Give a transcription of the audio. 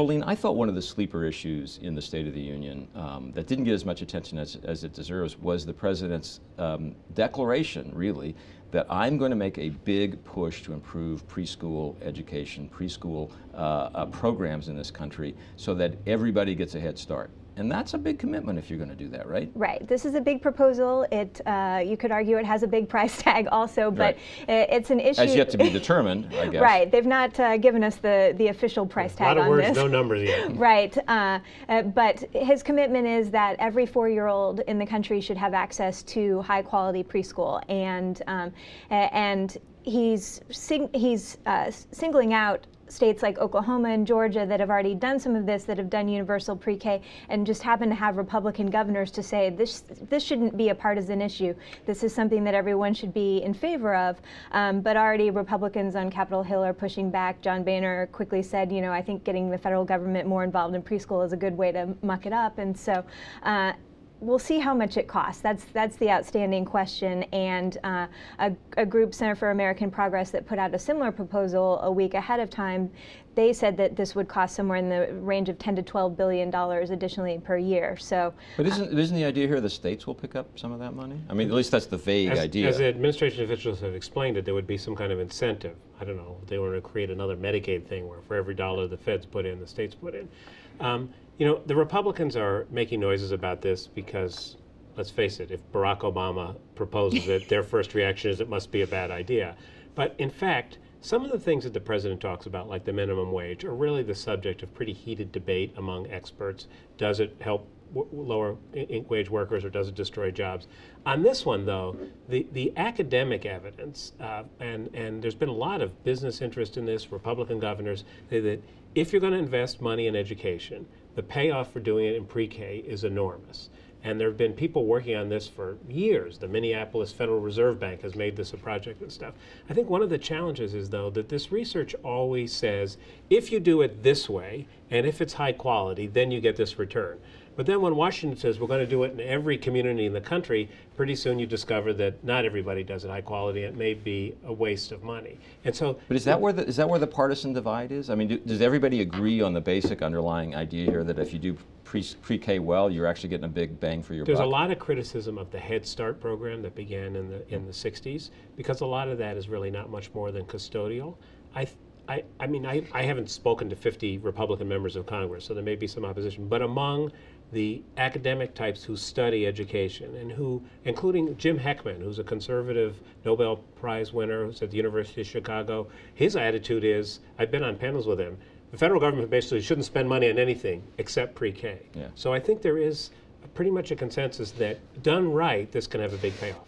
Colleen, I thought one of the sleeper issues in the State of the Union that didn't get as much attention as it deserves was the President's declaration, really, that I'm going to make a big push to improve preschool education, preschool programs in this country so that everybody gets a head start. And that's a big commitment if you're going to do that, right? Right. This is a big proposal. You could argue it has a big price tag also, but it's an issue. Has yet to be determined, I guess. Right. They've not given us the official price tag on this. A lot of words, no numbers yet. Right. But his commitment is that every 4-year-old in the country should have access to high-quality preschool, and he's singling out states like Oklahoma and Georgia that have already done some of this, that have done universal pre-K, and just happen to have Republican governors to say this shouldn't be a partisan issue. This is something that everyone should be in favor of. But already Republicans on Capitol Hill are pushing back. John Boehner quickly said, you know, I think getting the federal government more involved in preschool is a good way to muck it up. And so we'll see how much it costs. That's the outstanding question. And a group, Center for American Progress, that put out a similar proposal a week ahead of time, they said that this would cost somewhere in the range of $10 to $12 billion additionally per year. So, but isn't the idea here the states will pick up some of that money? I mean, at least that's the vague idea. As the administration officials have explained it, there would be some kind of incentive. I don't know, they were to create another Medicaid thing where for every dollar the feds put in, the states put in. You know, the Republicans are making noises about this because, let's face it, if Barack Obama proposes it, their first reaction is it must be a bad idea. But in fact, some of the things that the president talks about, like the minimum wage, are really the subject of pretty heated debate among experts. Does it help lower wage workers, or does it destroy jobs? On this one, though, the academic evidence, and there's been a lot of business interest in this, Republican governors say that if you're going to invest money in education, the payoff for doing it in pre-K is enormous. And there have been people working on this for years. The Minneapolis Federal Reserve Bank has made this a project and stuff. I think one of the challenges is, though, that this research always says, if you do it this way, and if it's high quality, then you get this return. But then when Washington says we're going to do it in every community in the country, pretty soon you discover that not everybody does it high quality. It may be a waste of money. And so, but is that where the partisan divide is? I mean, does everybody agree on the basic underlying idea here that if you do pre-K well, you're actually getting a big bang for your buck? There's a lot of criticism of the Head Start program that began in the 60s, because a lot of that is really not much more than custodial. I mean, I haven't spoken to 50 Republican members of Congress, so there may be some opposition, but among the academic types who study education, and who, including Jim Heckman, who's a conservative Nobel Prize winner who's at the University of Chicago, his attitude is, I've been on panels with him, the federal government basically shouldn't spend money on anything except pre-K. Yeah. So I think there is pretty much a consensus that done right, this can have a big payoff.